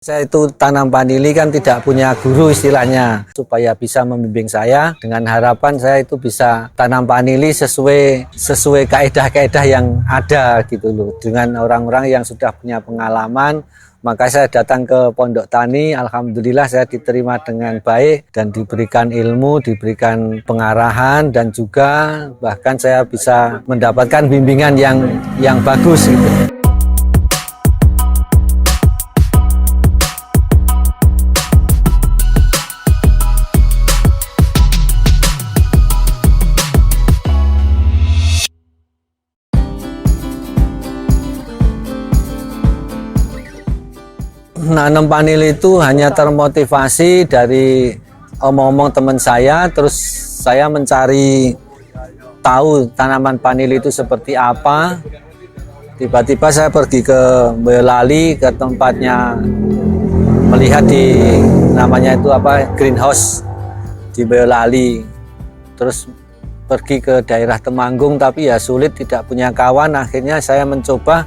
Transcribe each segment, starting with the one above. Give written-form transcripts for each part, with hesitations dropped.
Saya itu tanam vanili kan tidak punya guru istilahnya, supaya bisa membimbing saya dengan harapan saya itu bisa tanam vanili sesuai kaedah-kaedah yang ada gitu loh, dengan orang-orang yang sudah punya pengalaman. Maka saya datang ke Pondok Tani, alhamdulillah saya diterima dengan baik dan diberikan ilmu, diberikan pengarahan, dan juga bahkan saya bisa mendapatkan bimbingan yang bagus gitu. Nanam vanili itu hanya termotivasi dari omong-omong teman saya, terus saya mencari tahu tanaman vanili itu seperti apa. Tiba-tiba saya pergi ke Boyolali, ke tempatnya, melihat di namanya itu apa, greenhouse di Boyolali. Terus pergi ke daerah Temanggung, tapi ya sulit, tidak punya kawan. Akhirnya saya mencoba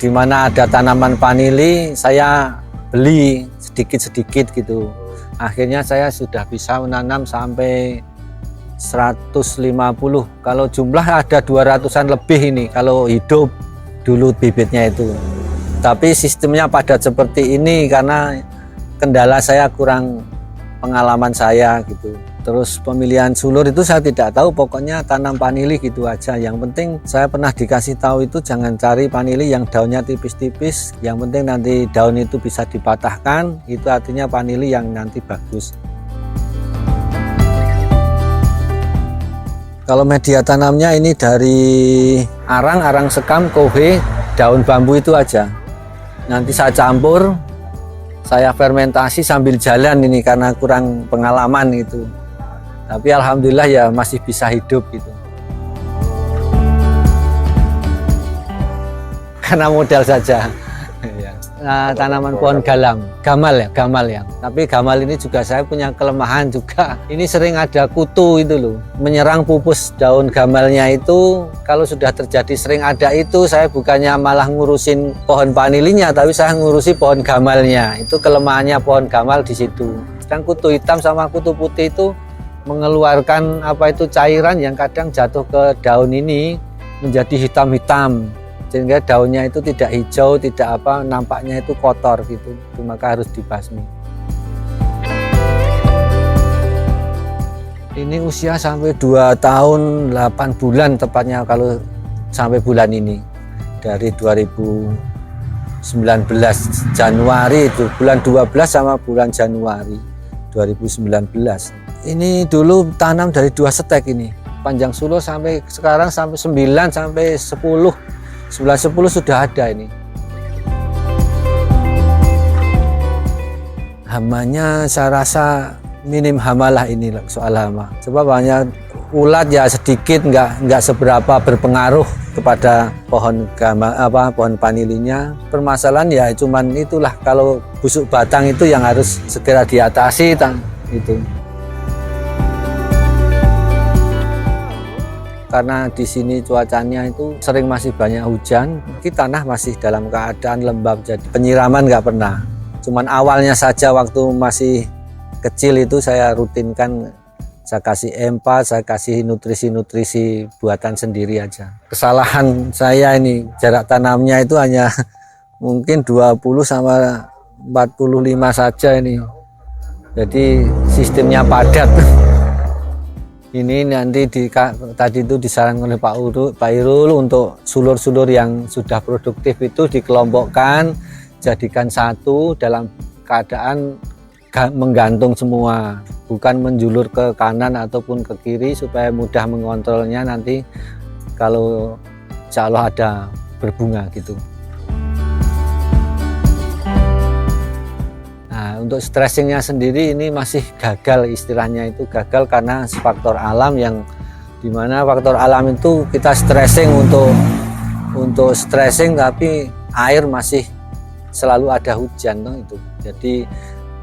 di mana ada tanaman vanili, saya beli sedikit-sedikit gitu. Akhirnya saya sudah bisa menanam sampai 150. Kalau jumlah ada 200-an lebih ini kalau hidup dulu bibitnya itu. Tapi sistemnya padat seperti ini karena kendala saya kurang pengalaman saya gitu. Terus pemilihan sulur itu saya tidak tahu, pokoknya tanam vanili gitu aja. Yang penting saya pernah dikasih tahu itu jangan cari vanili yang daunnya tipis-tipis, yang penting nanti daun itu bisa dipatahkan, itu artinya vanili yang nanti bagus. Kalau media tanamnya ini dari arang sekam, kohe, daun bambu itu aja. Nanti saya campur, saya fermentasi sambil jalan ini karena kurang pengalaman gitu. Tapi alhamdulillah ya masih bisa hidup gitu. Karena modal saja. Nah, tanaman pohon gamal ya. Tapi gamal ini juga saya punya kelemahan juga. Ini sering ada kutu itu loh, menyerang pupus daun gamalnya itu. Kalau sudah terjadi sering ada itu, saya bukannya malah ngurusin pohon vanilinya, tapi saya ngurusi pohon gamalnya. Itu kelemahannya pohon gamal di situ. Sedang kutu hitam sama kutu putih itu mengeluarkan apa itu cairan yang kadang jatuh ke daun ini menjadi hitam-hitam, sehingga daunnya itu tidak hijau, tidak apa, nampaknya itu kotor gitu, maka harus dibasmi. Ini usia sampai 2 tahun 8 bulan tepatnya, kalau sampai bulan ini dari 2019 Januari itu bulan 12 sama bulan Januari 2019. Ini dulu tanam dari 2 stek ini, panjang sulur sampai sekarang sampai 9 sampai 10 sudah ada ini. Hamanya saya rasa minim hamalah ini soal hama. Sebab hanya ulat ya sedikit, nggak seberapa berpengaruh kepada pohon pohon vanilinya. Permasalahan ya cuman itulah, kalau busuk batang itu yang harus segera diatasi itu. Karena di sini cuacanya itu sering masih banyak hujan, tanah masih dalam keadaan lembab, jadi penyiraman nggak pernah. Cuman awalnya saja waktu masih kecil itu saya rutinkan, saya kasih empat, saya kasih nutrisi-nutrisi buatan sendiri aja. Kesalahan saya ini jarak tanamnya itu hanya mungkin 20 sama 45 saja ini. Jadi sistemnya padat. Ini nanti tadi itu disarankan oleh Pak Irul untuk sulur-sulur yang sudah produktif itu dikelompokkan, jadikan satu dalam keadaan menggantung semua, bukan menjulur ke kanan ataupun ke kiri, supaya mudah mengontrolnya nanti kalau insya Allah ada berbunga gitu. Nah, untuk stressingnya sendiri ini masih gagal, istilahnya itu gagal karena faktor alam, yang dimana faktor alam itu kita stressing untuk stressing, tapi air masih selalu ada hujan itu. Jadi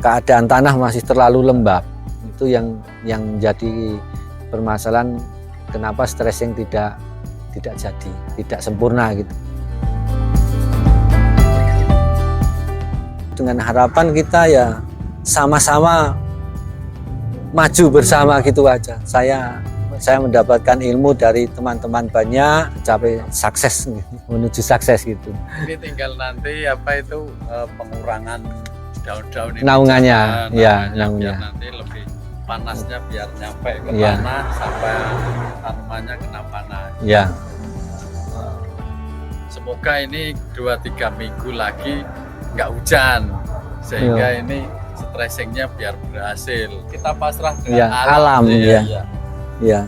keadaan tanah masih terlalu lembab, itu yang jadi permasalahan kenapa stressing tidak jadi, tidak sempurna gitu. dengan harapan kita ya sama-sama maju bersama gitu aja. Saya mendapatkan ilmu dari teman-teman banyak, sampai sukses, menuju sukses gitu. Ini tinggal nanti apa itu pengurangan daun-daun ini, Naungannya, biar naungannya. nanti lebih panasnya biar nyampe ke Ya. tanah sampai tanamannya kena panas. Ya, Semoga ini 2-3 minggu lagi nggak hujan sehingga ini stressingnya biar berhasil. Kita pasrah dengan Ya, alam, Iya, ya. iya. ya,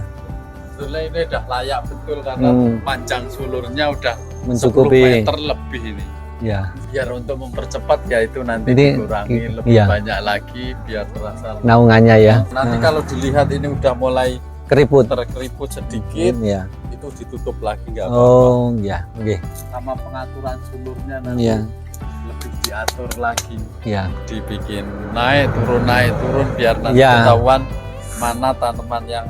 Sebetulnya ini udah layak betul karena panjang sulurnya udah 10 mencukupi. meter lebih ini. Ya, Biar untuk mempercepat ya itu nanti Ini, dikurangi lebih iya. banyak lagi biar terasa. naungannya ya. Nanti kalau dilihat ini udah mulai Keriput. terkeriput sedikit, Ya. itu ditutup lagi nggak apa-apa. Oh, ya, oke. Sama pengaturan sulurnya nanti Ya, lebih diatur lagi, ya, dibikin naik turun biar nanti Ya. ketahuan mana tanaman yang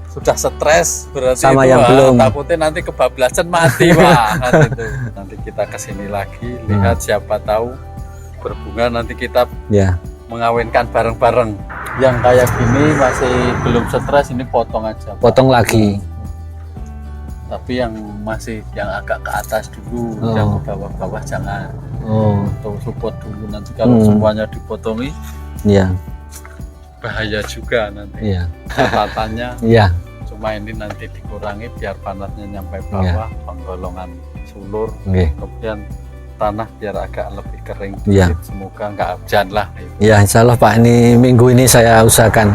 sudah stres berarti Sama itu, yang belum. takutnya nanti kebablasan mati Pak kan itu. Nanti kita kesini lagi lihat siapa tahu berbunga, nanti kita ya, mengawinkan bareng-bareng. Yang kayak gini masih belum stres ini potong aja Pak. potong lagi. Tapi yang masih yang agak ke atas dulu, Oh. yang ke bawah-bawah jangan. Oh, Untuk support dulu, nanti kalau semuanya dipotongi ya, bahaya juga nanti ya, catatannya. ya, Cuma ini nanti dikurangi biar panasnya nyampe bawah, penggolongan sulur, oke. kemudian tanah biar agak lebih kering Iya. dikit. Semoga nggak hujan lah. Ya, insya Allah Pak, ini minggu ini saya usahakan.